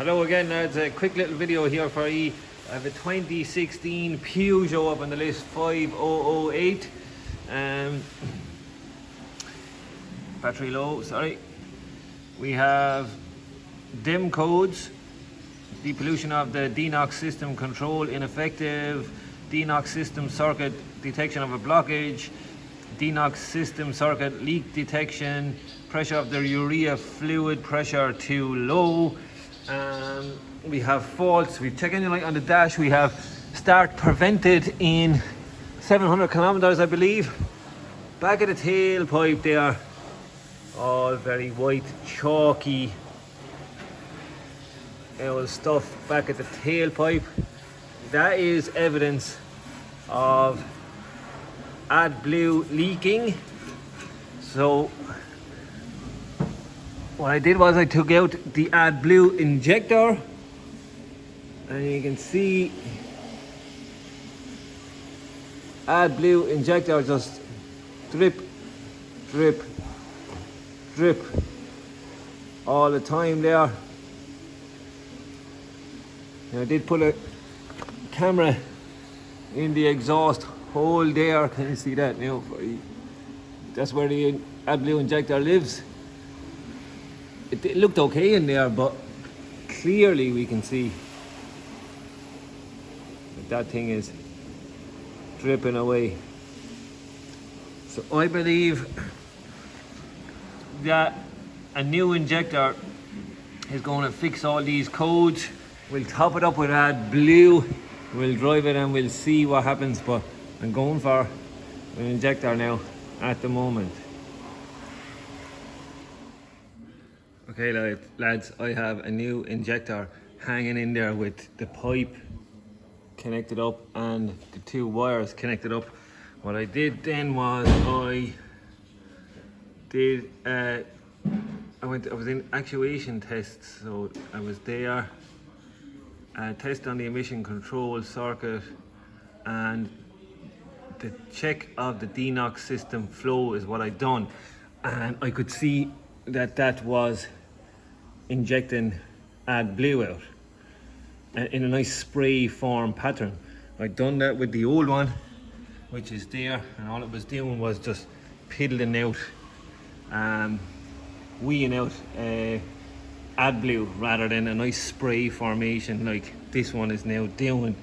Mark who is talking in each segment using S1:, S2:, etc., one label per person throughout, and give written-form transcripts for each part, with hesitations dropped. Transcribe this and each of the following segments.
S1: Hello again, lads. A quick little video here for you. I have a 2016 Peugeot up on the list, 5008. Battery low, sorry. We have dim codes, depollution of the DNOx system control, ineffective, DNOx system circuit detection of a blockage, DNOx system circuit leak detection, pressure of the urea fluid pressure too low. We have faults. We check engine light on the dash. We have start prevented in 700 kilometers, I believe. Back at the tailpipe there, all very white, chalky old stuff back at the tailpipe. That is evidence of AdBlue leaking. So what I did was I took out the AdBlue injector, and you can see AdBlue injector just drip, drip, drip all the time there. Now I did put a camera in the exhaust hole there. Can you see that now? That's where the AdBlue injector lives. It looked okay in there, but clearly we can see that thing is dripping away. So I believe that a new injector is going to fix all these codes. We'll top it up with AdBlue, we'll drive it and we'll see what happens, but I'm going for an injector now at the moment. Okay lads, I have a new injector hanging in there with the pipe connected up and the two wires connected up. What I did then was I was in actuation tests, so I was there, test on the emission control circuit and the check of the DNOx system flow is what I done, and I could see that that was injecting AdBlue out in a nice spray form pattern. I'd done that with the old one, which is there, and all it was doing was just piddling out, weeing out AdBlue rather than a nice spray formation like this one is now doing.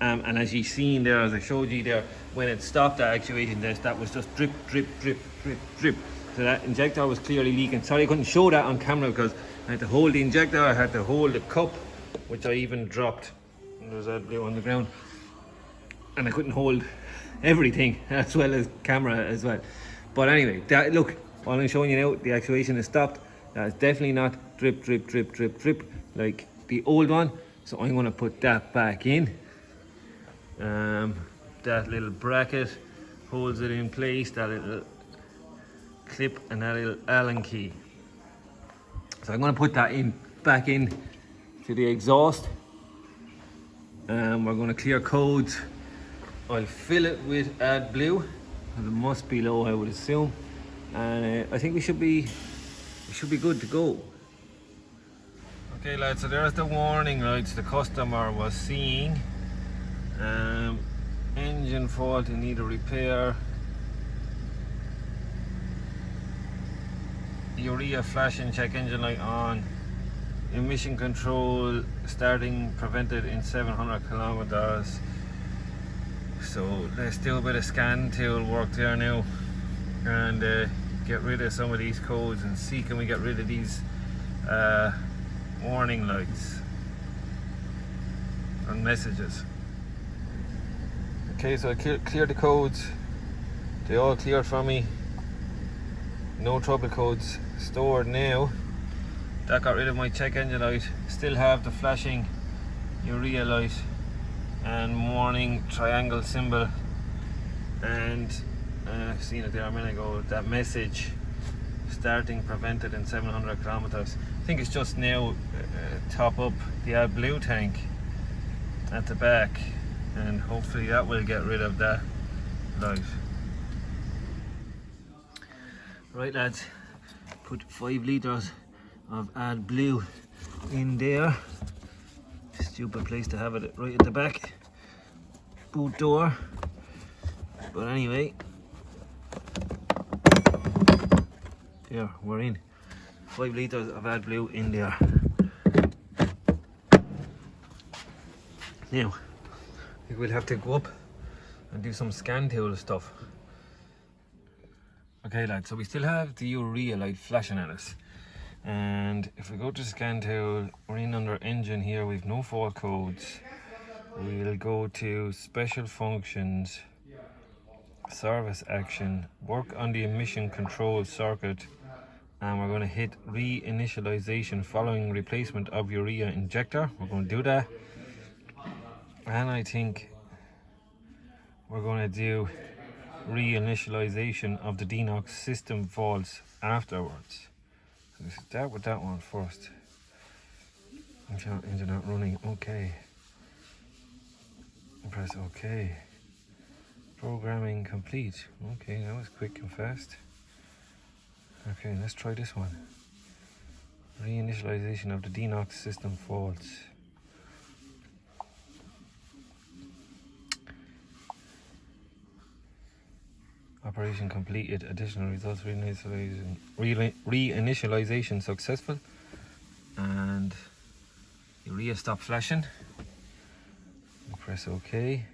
S1: And as you seen there, as I showed you there, when it stopped that actuation test, that was just drip, drip, drip, drip, drip. So that injector was clearly leaking. Sorry I couldn't show that on camera because I had to hold the injector, I had to hold the cup, which I even dropped. And there's AdBlue on the ground. And I couldn't hold everything as well as camera as well. But anyway, that, look, what I'm showing you now, the actuation is stopped. That's definitely not drip, drip, drip, drip, drip like the old one. So I'm going to put that back in. That little bracket holds it in place, that little clip and that little Allen key. So I'm going to put that back in to the exhaust. We're going to clear codes. I'll fill it with AdBlue. It must be low, I would assume, and I think we should be good to go. Okay lads, so there's the warning lights the customer was seeing. Engine fault in need of repair, urea flashing, check engine light on, emission control starting prevented in 700 kilometers. So let's do a bit of scan tool work there now and get rid of some of these codes and see can we get rid of these warning lights and messages. Okay, so I cleared the codes, they all cleared for me, no trouble codes stored now. That got rid of my check engine light. Still have the flashing urea light and warning triangle symbol, and I've seen it there a minute ago, that message starting prevented in 700 kilometers. I think it's just now top up the AdBlue tank at the back, and hopefully that will get rid of that light. Right lads, put 5 litres of AdBlue in there. Stupid place to have it right at the back. Boot door. But anyway, there, we're in. 5 litres of AdBlue in there. Now, I think we'll have to go up and do some scan tool stuff. Okay lads, so we still have the urea light flashing at us. And if we go to scan tool, we're in under engine here, we've no fault codes. We'll go to special functions, service action, work on the emission control circuit, and we're going to hit reinitialization following replacement of urea injector. We're going to do that. And I think we're going to do reinitialization of the DNOX system faults afterwards. Let's start with that one first. Engine not running. Okay. Press OK. Programming complete. Okay, that was quick and fast. Okay, let's try this one. Reinitialization of the DNOX system faults. Operation completed. Additional results. Reinitialization successful. And urea stopped flashing. Press OK.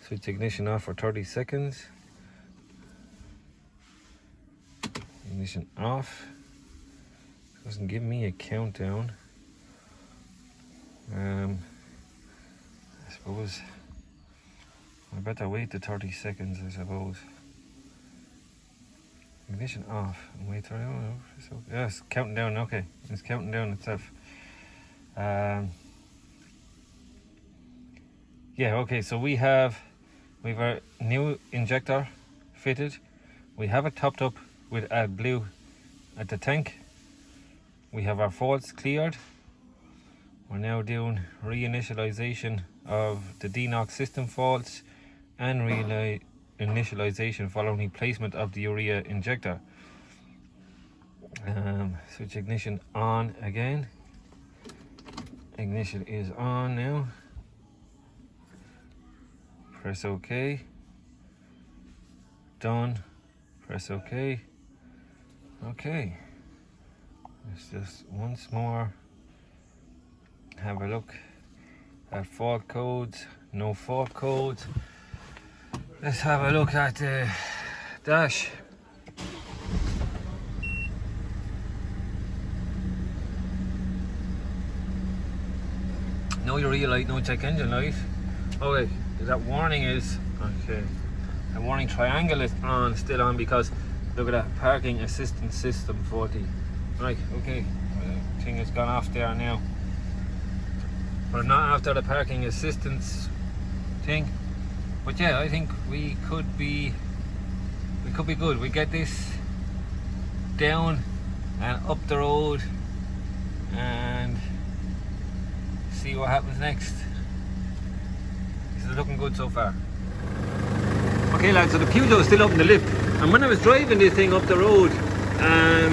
S1: Switch ignition off for 30 seconds. Ignition off. Doesn't give me a countdown. I suppose I better wait the 30 seconds, I suppose. Ignition off. Wait 30. Oh, yes, counting down. Okay, it's counting down itself. Yeah, okay, so we've our new injector fitted. We have it topped up with AdBlue at the tank. We have our faults cleared. We're now doing reinitialization of the DNOX system faults and reinitialization following replacement of the urea injector. Switch ignition on again. Ignition is on now. Press OK. Done. Press OK. Okay. Let's just once more have a look at fault codes. No fault codes. Let's have a look at the dash. No urea light, no check engine light. Okay. That warning is okay. The warning triangle is on, still on, because look at that parking assistance system 40. Right, okay. The thing has gone off there now. But I'm not after the parking assistance thing. But yeah, I think we could be good. We get this down and up the road and see what happens next. It's looking good so far. Okay lads, so the Peugeot is still up in the lift, and when I was driving this thing up the road, I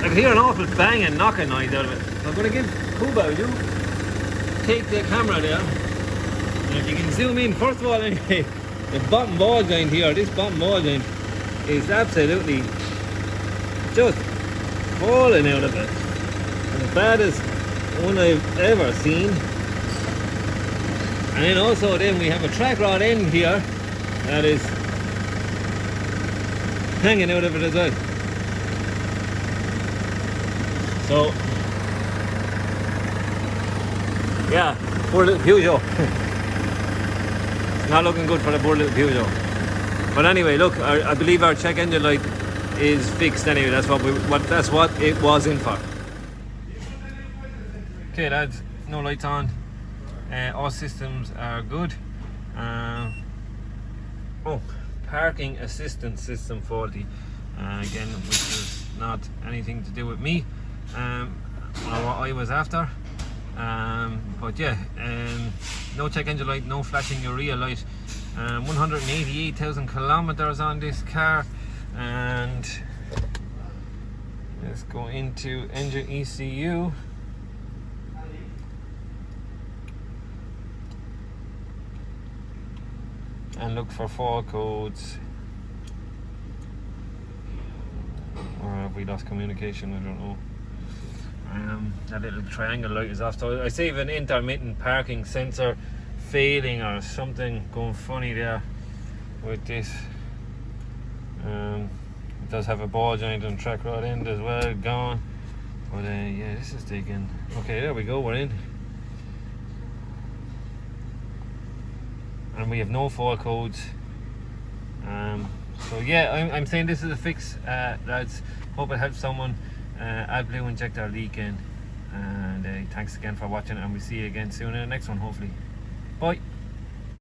S1: could hear an awful bang and knocking noise out of it. So I'm going to give Kuba, you take the camera there, and if you can zoom in, first of all anyway, the bottom ball joint here, this bottom ball joint is absolutely just falling out of it. And the baddest one I've ever seen. And then also then we have a track rod end here that is hanging out of it as well. So yeah, poor little Peugeot. It's not looking good for the poor little Peugeot. But anyway, look, I believe our check engine light is fixed anyway. That's what it was in for. Okay lads, no lights on. All systems are good. Parking assistance system faulty. Again, which is not anything to do with me or what I was after. But yeah, no check engine light, no flashing urea light. 188,000 kilometers on this car. And let's go into engine ECU. and look for fault codes. Or have we lost communication? I don't know. That little triangle light is off. So I see an intermittent parking sensor failing or something going funny there with this. It does have a ball joint and track rod end as well, gone. But yeah, this is taking. Okay, there we go, we're in. And we have no fault codes. So yeah, I'm saying this is a fix, lads. Hope it helps someone. AdBlue injector leaking. And thanks again for watching, and we'll see you again soon in the next one, hopefully. Bye.